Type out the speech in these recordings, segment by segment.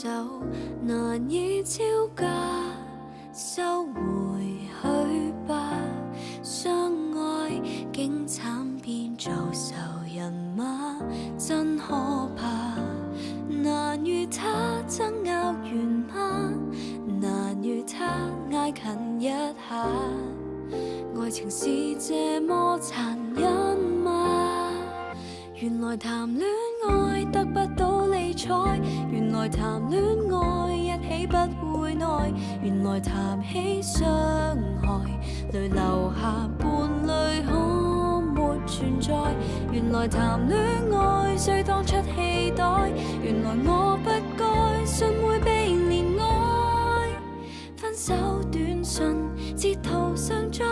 手，難以招架，收回去吧。相愛竟慘變做仇人嗎？真可怕。難與他爭拗完嗎？難與他挨近一下。愛情是這麼殘忍嗎？原來談戀愛得不到理睬，原來談戀愛一起不會愛，原來談起傷害淚留下伴侶可沒存在，原來談戀愛需當出氣袋，原來我不該信會被憐愛。分手短信截圖上載，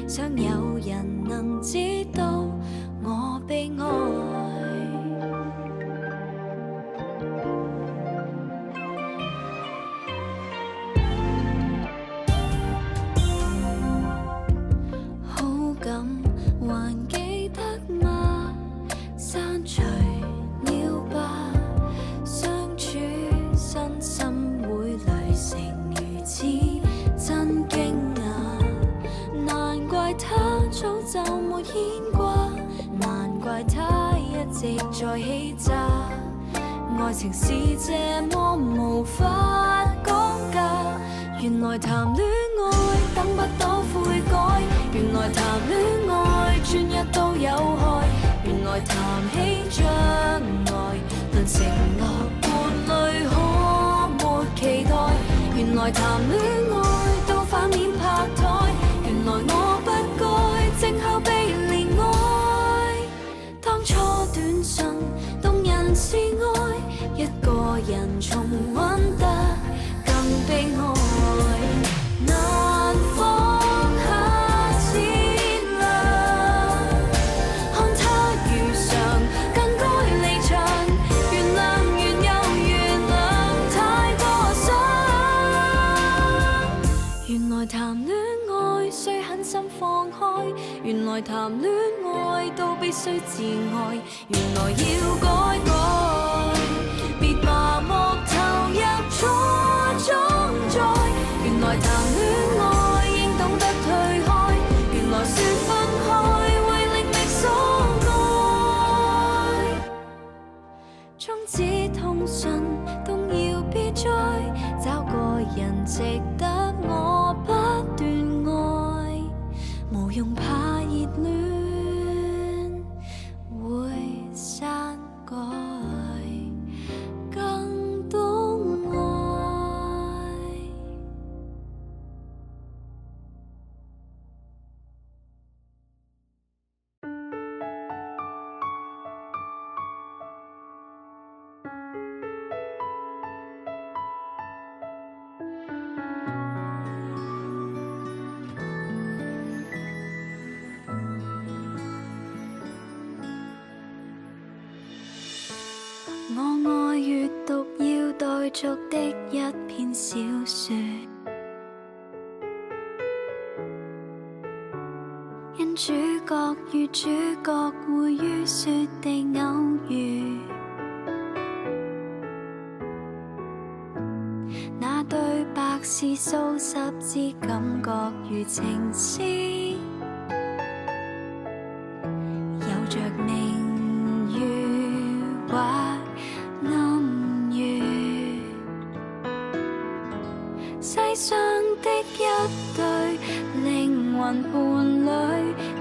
想有人能知道我被愛。好感還記得嗎？刪除了吧，相處身心會累成如此真驚訝，難怪他早就沒牽掛，難怪他一直在欺詐，愛情是這麼無法講價，原來談戀愛等不到悔改，原來談戀愛專一都有害，原來談起將來論承諾伴侶可沒期待，原來談戀愛都反面拍台，原來我不該靜候被憐愛。當初短信動人是愛，一個人重溫得更悲哀，難放下前量，看他如常更該離場，原諒原又原諒太過傷，原來談戀愛需狠心放開，原來談戀愛都必須自愛，原來要改改，別麻木投入錯中在，原來談戀愛應懂得退開，原來說分開會令你所愛，終止通訊動搖別再，找個人值得我不斷愛，無用怕熱戀會刪改，更懂愛。我愛閱讀要待續的一篇小說，因主角與主角會於雪地偶遇，那對白是數十字感覺如情詩，有着明月或暗月，世上的一對靈魂伴侶，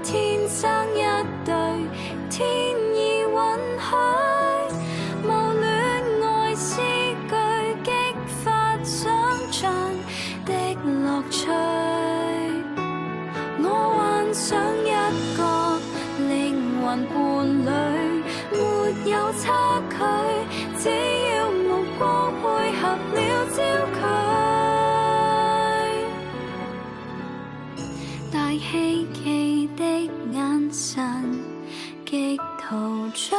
天生一對，天意允許，無戀愛詩句激發想像的樂趣，我幻想一個靈魂伴侶，沒有差距，只要目光配合了焦距，大希冀的眼神極陶醉。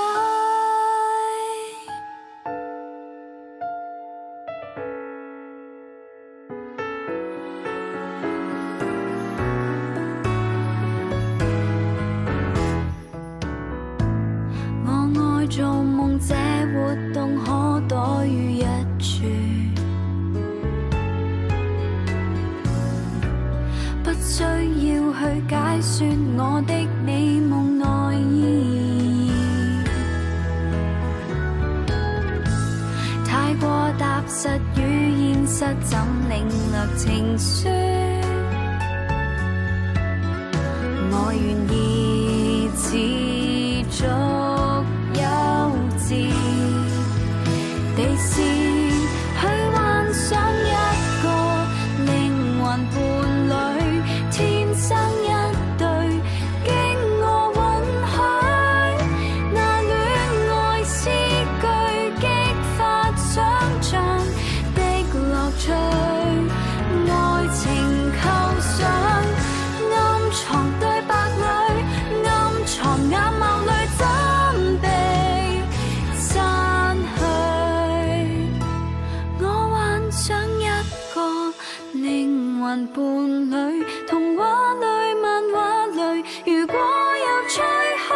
我愛做夢，這活動可躲於一處。說我的美夢內意，太過踏實與現實怎領略情書，我願意持續幼稚地試去幻想一個靈魂伴侶，天生一對，經我允許，那戀愛詩句激發想像的樂趣，愛情構想暗藏對白裏，暗藏眼眸裏怎被散去，我幻想一個靈魂伴侶，童話裏漫畫裏，如果有吹噓，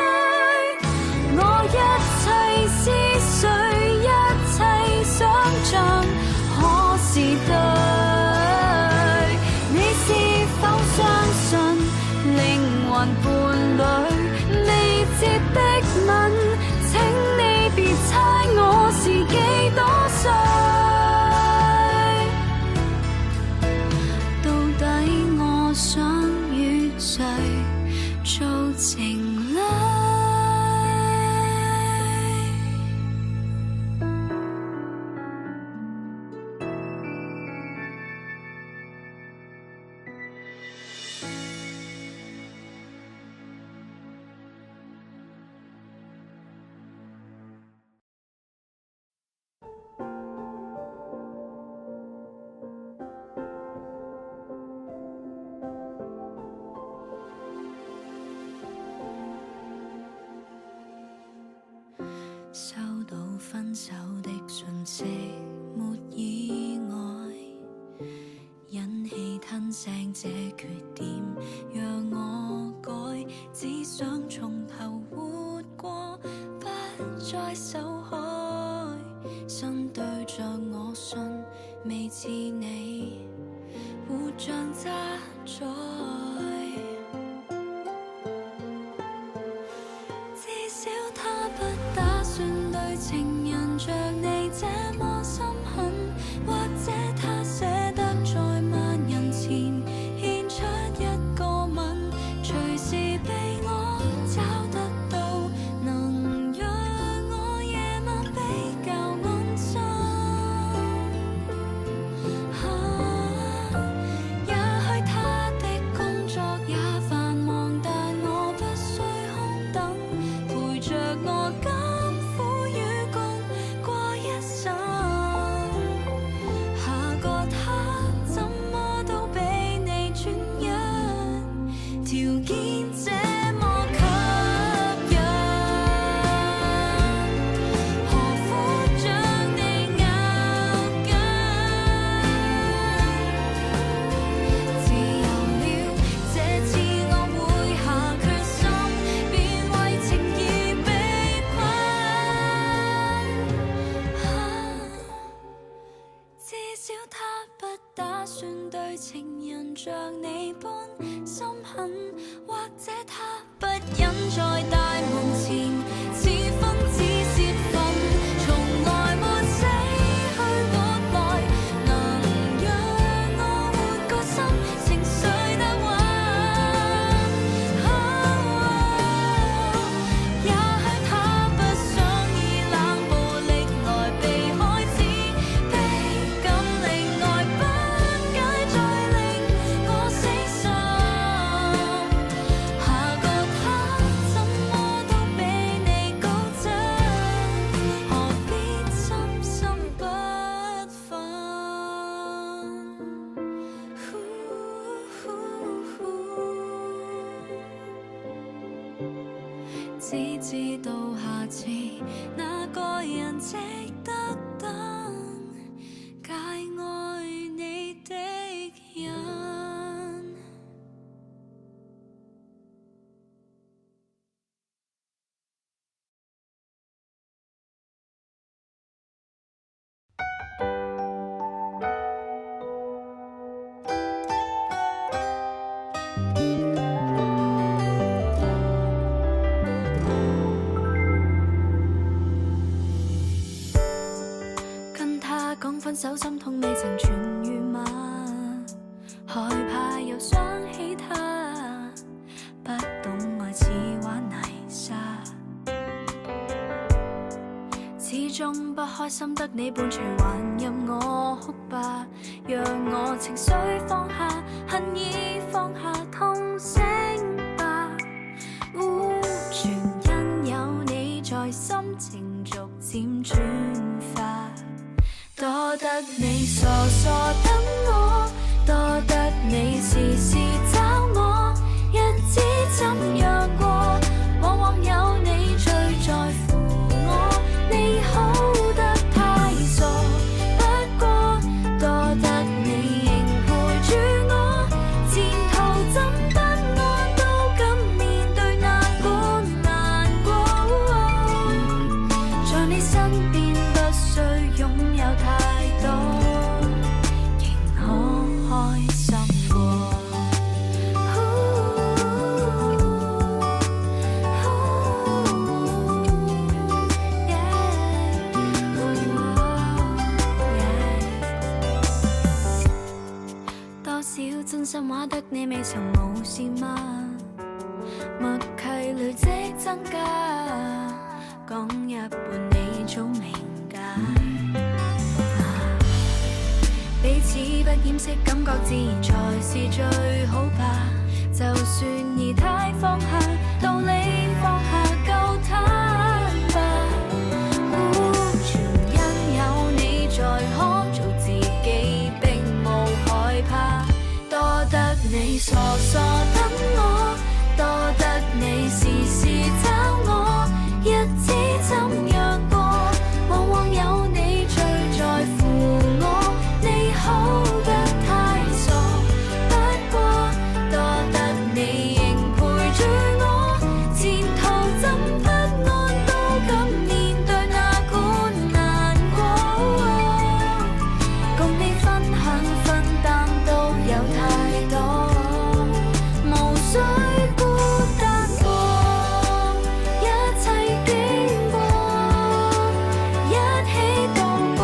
我一切思緒一切想像可是對，你是否相信靈魂伴侶未接的吻，請你別猜我是幾多歲，到底我想與誰做情侶？收到分手的訊息，沒意外，忍氣吞聲這缺點讓我改，只想從頭活過，不再受害。心對着我信，未似你活像渣滓。至少他不打算對情人像你這麼心狠，或者他捨得在萬人前獻出一個吻，隨時被我找得到，能讓我夜晚比較安心。也許他的工作也繁忙，但我不需空等，陪着我甘苦與共過一生。下個他怎麼都比你專一，條件這麼吸引，何苦將你咬緊？自由了，這次我會下決心，別為情而被困。至少他不打算對情人像你般心狠，或者他不忍在大門前似瘋似泄憤，從來沒死去活來，能讓我換個心，情緒得穩。也許他不想以冷暴力來避開此悲感，令愛不解再令我死心。下個他怎麼都比你高質，何必深深不忿？只知道下次那個人值得等，介愛你的人。分手心痛未曾痊癒嗎？害怕又想起他，不懂愛似玩泥沙，始終不開心得你伴隨，還任我哭吧，讓我情緒放下，恨意放下，痛醒吧。全因有你在，心情逐漸轉化，多得你傻傻等我，多得你時時找我，日子怎樣過，往往有你最在乎我，你好得太傻，不過多得你仍陪住我，前途怎不安都敢面對那管難過，在你身邊不需擁有太多，仍可開心過。多少真心話得你未曾無視嗎？默契累積增加，講一半你早明解。彼此不掩飾，感覺自然才是最好吧。就算儀態放下，道理放下，夠坦白。全因有你在，可做自己並無害怕。多得你傻傻等我，多得你時時找我，日子怎樣過，往往有你最在乎我，你好得太傻，不過多得你仍陪住我，前途怎不安都敢面對那管難過，共你分享分擔都有太多，無需孤單過，一切經過，一起度過。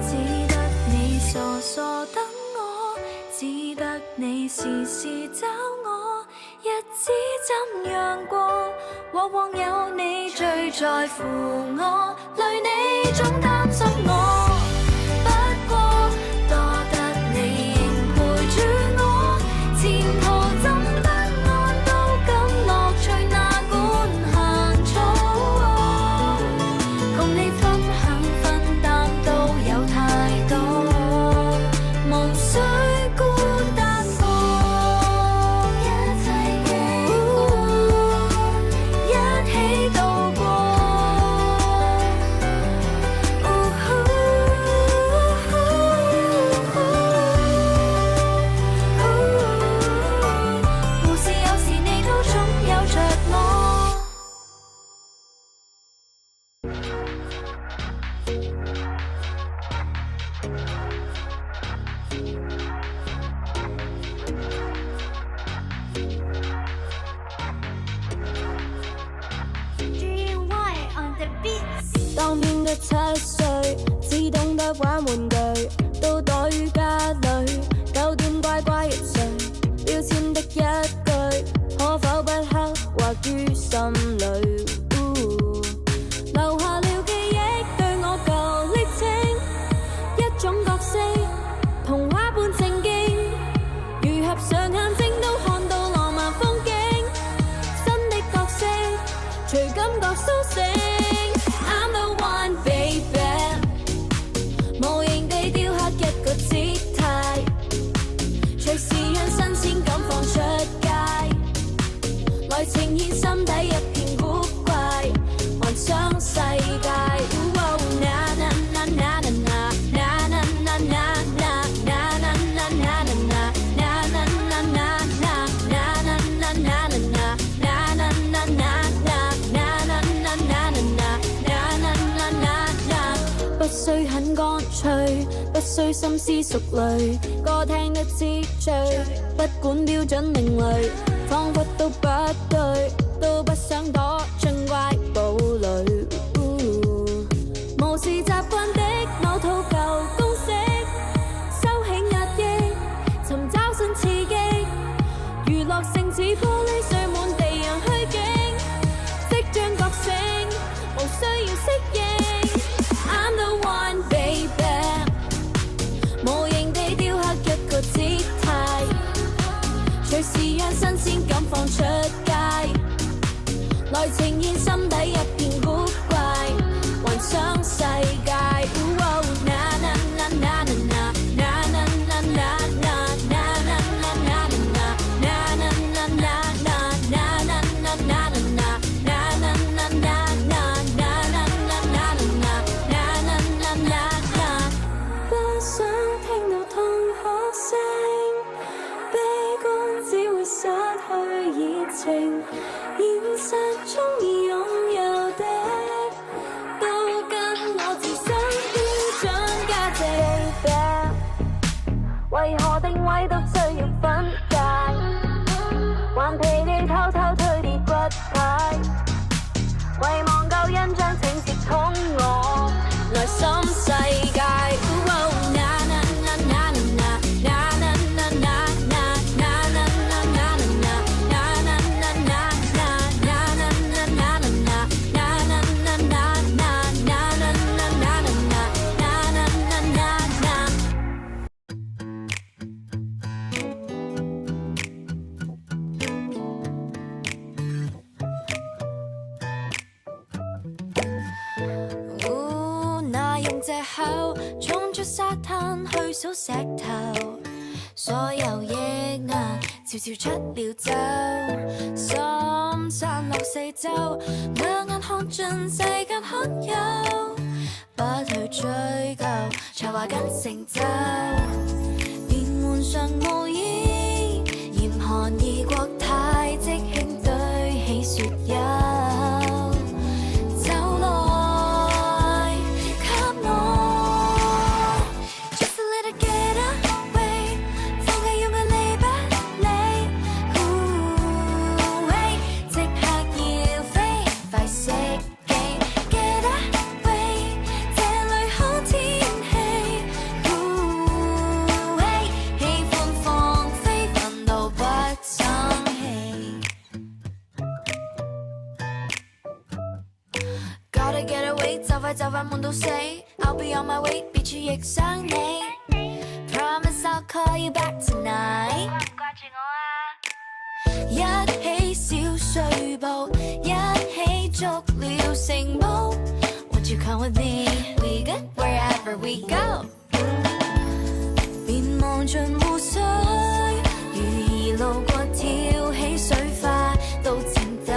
只得你傻傻等我，只得你時時找我，日子怎樣過，往往有你最在乎我，累你總擔心我，不過多得你仍陪住我，前途怎不安都敢樂趣哪管行錯，共你分享分擔都有太多，無需孤單過，一切經過，一起度過。無事有時你都總有着我。當變得7歲，只懂得玩玩具，到袋於家裏，9點乖乖入睡。標籤的一句，可否不刻畫於心裏？留下了記憶，對我舊歷程，一種角色，童話般正經，如合上眼睛都看到浪漫風景。新的角色，隨感覺甦醒。I'm the one, baby， 無形地雕刻一個姿態，隨時讓新鮮感放出街，來呈現心底一片古怪，幻想世界。需深思熟慮，歌聽得知趣，不管標準另類，彷彿都不對，都不想躲進怪堡裏。無視習慣的某套舊公式，收起壓抑，尋找新刺激，娛樂性似玻璃碎滿地洋虛境，即將覺醒，無需要適應。I'm the one, baby， 無形地雕刻一個姿態，隨時讓新鮮感放出街，來呈現心底一片古怪，幻想世界。現實中已擁有的，都跟我自身標準價值。為何定位都需要分界？頑皮地偷偷推跌骨牌，遺忘舊印象請接通我內心世界。衝出沙灘去數石頭，所有抑壓悄悄出了走，心散落四周，兩眼看盡世間罕有，不去追究才華跟成就，便換上毛衣，嚴寒異國太即興堆起雪丘。就快悶到死 ，I'll be on my way， 別處亦想你 ，Promise I'll call you back tonight。掛唔掛住我啊？一起小碎步，一起捉了成舞 ，Won't you come with me？We good wherever we go。便望盡湖水，如兒路過跳起水花，到前鬥。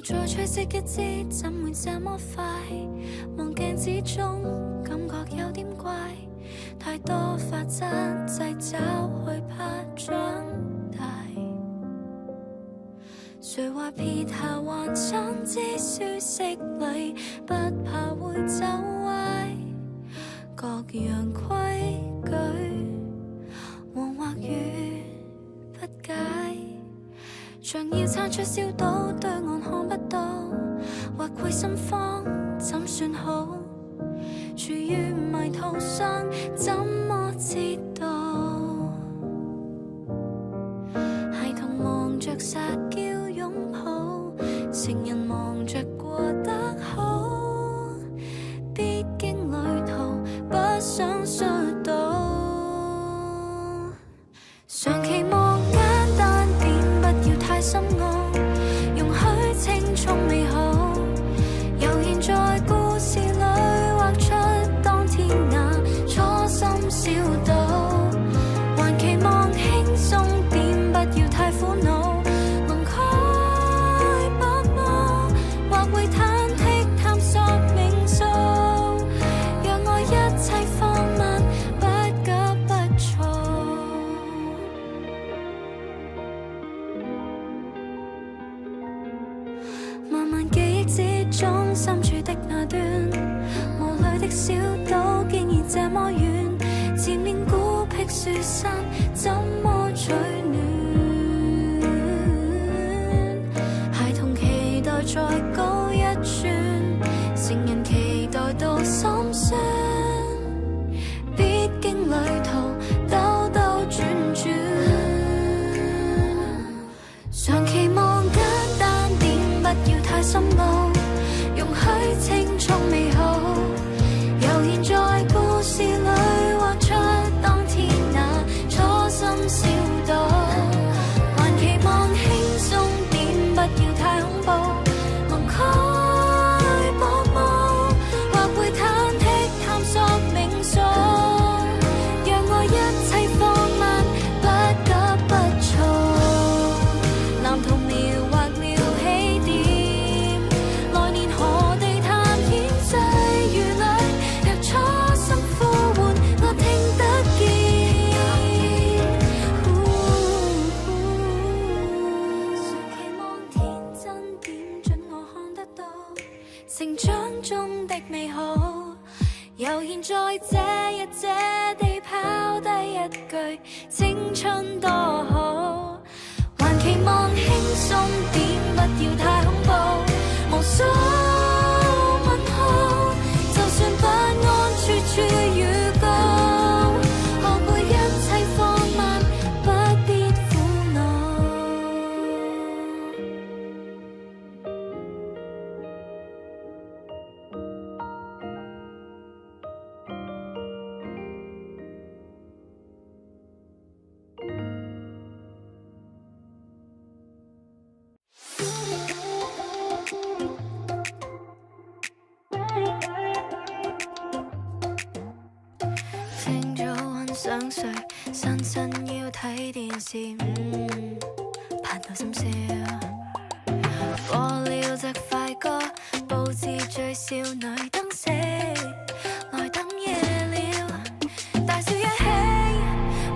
在吹熄一支，怎會這麼快？望鏡子中，感覺有點怪，太多法則掣肘，害怕長大。誰話撇下幻想之舒適裡，不怕會走歪？各樣規矩，黃或雨不解，像要撐出小島，對岸看不到，或攰心慌，怎算好？處於迷途上，怎麼知道？孩童忙着撒嬌擁抱，成人忙着過得好，必經旅途，不想摔倒。常期望簡單點，不要太深奧，容許青葱美好，悠然在故事裏畫出當天那初心小島。還期望輕鬆點，不要太苦惱，能開薄霧，或會忐忑探索命數，讓我一切放慢，不急不躁。漫漫記憶之中，深處的那端，無淚的小島竟然這麼遠，前面孤僻樹山怎麼取暖？孩童期待再高一寸，成人期待到心酸，必經旅途兜兜轉轉。常期望簡單點，不要太深奧，容許青葱美好，悠然在故事裏畫出當天那初心小島。還期望輕鬆點，不要太恐怖，能開薄霧，或會忐忑探索命數，讓我一切放慢，不急不躁。藍圖描畫了起點，來年何地探險際遇裏，若初心呼喚，我聽得見。誰期望天真點，准我看得到成長中的美好，悠然在這一這地拋低一句青春多好。還期望輕鬆點，不要太恐怖，無數問號，就算不安處處預告，學會一切放慢，不必苦惱。清早很想睡，晨晨要睇電視，盼到深宵。播了隻快歌，佈置最少女燈飾，來等夜了。大笑一起，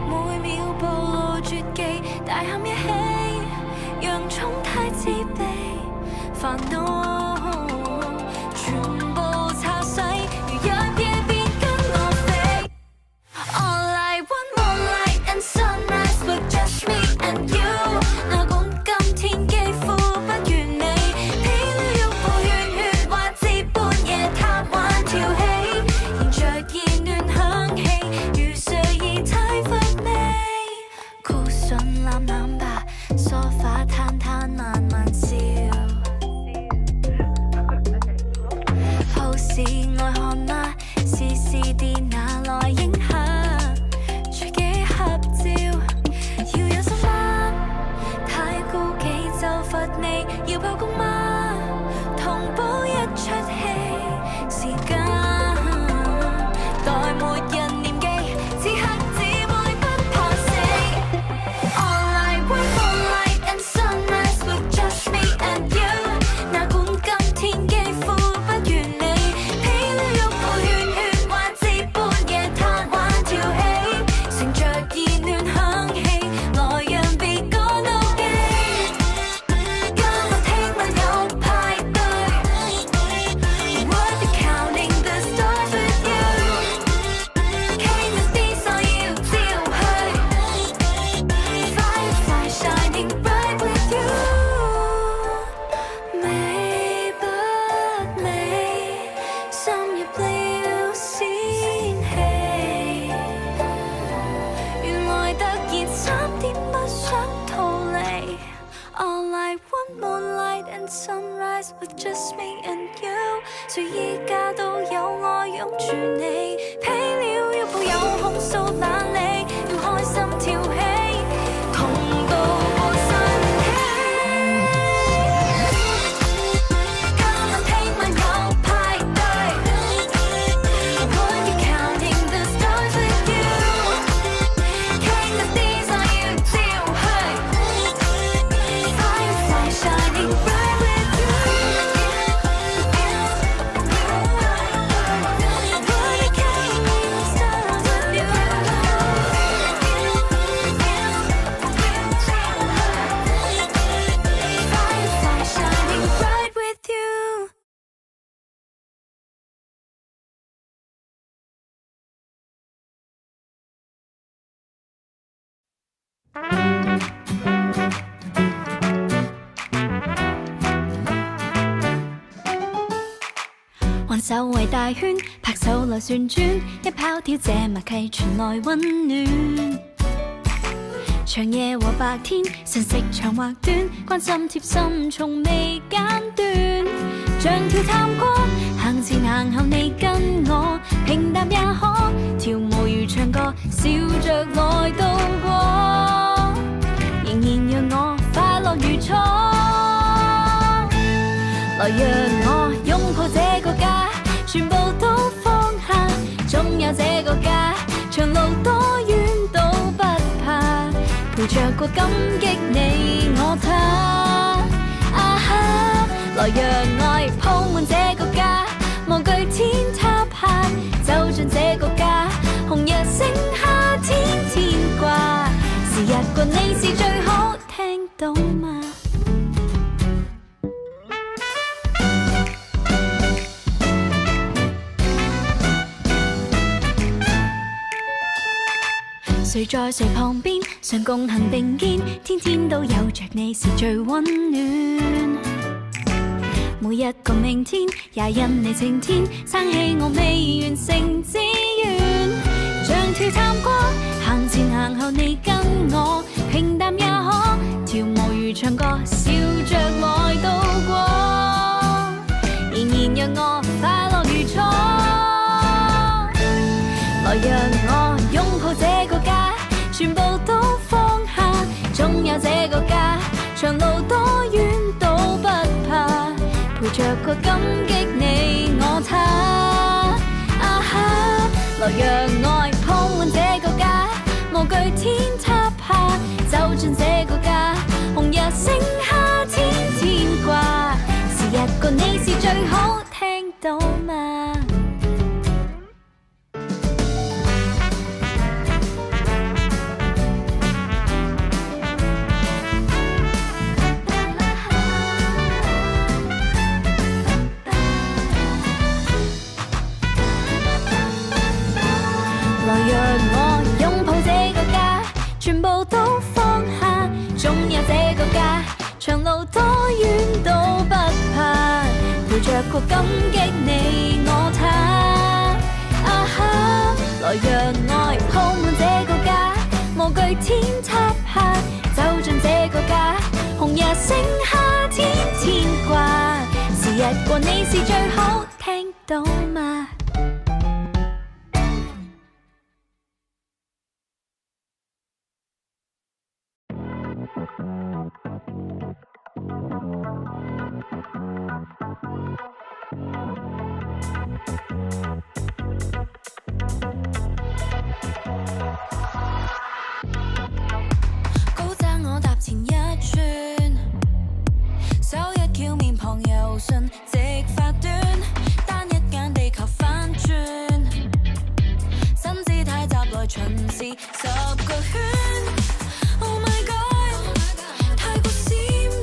每秒暴露絕技，大喊一起，洋蔥太自卑，煩惱全部擦洗，如一夜便跟我飛。All I want moonlight and sunrise with just me and you。哪管今天肌膚不完美，疲了欲步喧血，或至半夜貪玩跳起，燃着意暖響起，如睡意太乏味。Cushion 攬攬吧，梳化攤攤慢慢笑。one sunrise with just me and you， 誰依家都有我擁住你，疲了要抱有控訴懶理，要開心跳起，同渡過山溪。Come and take my note， 派對。Would you counting the stars with you？King of these are you照去。Firefly shining bright with you。Would you counting the stars with you？Firefly shining bright with you。還手圍大圈，拍手來旋轉，一拋跳這默契傳來溫暖。長夜和白天，信息長或短，關心貼心從未間斷。像跳探戈，行前行後你跟我，平淡也可跳舞如唱歌，笑着來度過，仍然讓我快樂如初。來讓我擁抱這個家，全部都放下，總有這個家，長路多遠都不怕，陪着過感激你我他。啊哈，來讓愛鋪滿這個家，無懼天塌下，走進這個家，紅日升夏天天掛，時日過你是最好，聽到嗎？誰在誰旁邊，常共行並肩，天天都有着你是最溫暖。每一個明天也因你晴天，撐起我未完成志願。像跳探戈，行前行後你跟我，平淡也可跳舞如唱歌，笑着來度過，仍然讓我快樂如初。來讓我擁抱這個家，全部都放下，總有這個家，長路多遠都不怕，陪着過感激你我他。啊哈，來讓愛鋪滿這個家，無懼天塌下，走進這個家，紅日升夏天天掛，時日過你是最好，聽到嗎？全部都放下，總有這個家，長路多遠都不怕，陪着過感激你我他。啊哈，來讓愛鋪滿這個家，無懼天塌下，走進這個家，紅日升夏天天掛，時日過你是最好，聽到嗎？高踭我踏前一寸，手一翹面龐柔順，直髮短，單一眼地球翻轉，新姿態集來巡視10個圈。Oh my god， 太過閃，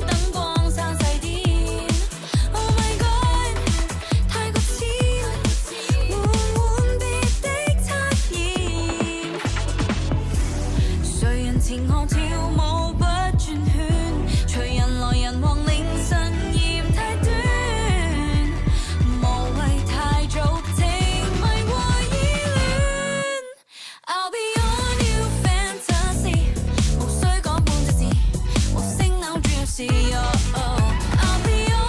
燈光散細點。Oh my god， 太過淺，緩緩別的測驗。誰人前我跳舞不轉圈，隨人來人往令神嫌太短，無謂太早情迷和依戀。I'll be your new fantasy， 無需講半隻字，無聲扭轉是 I'll be your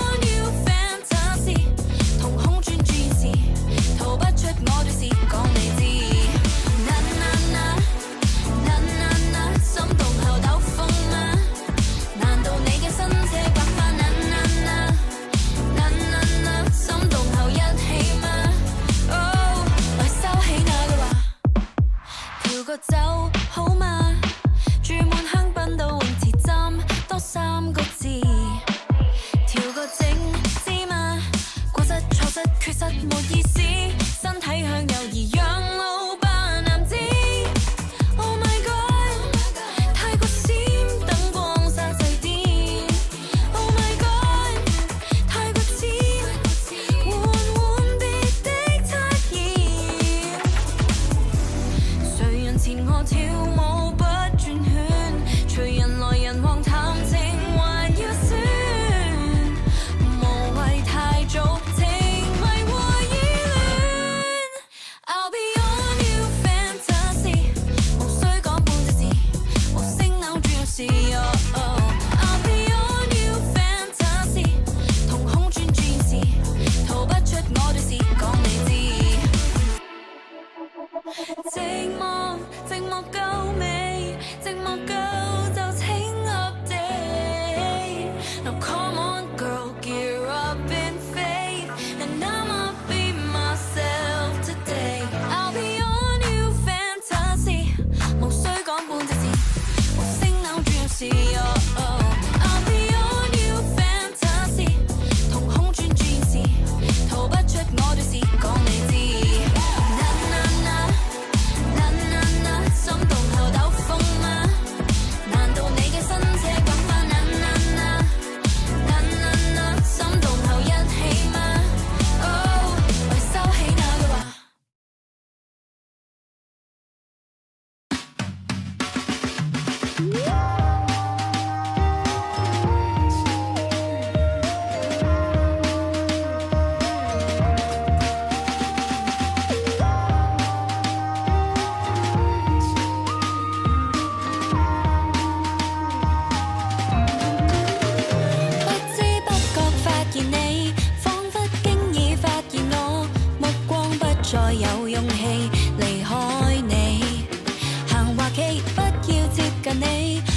你。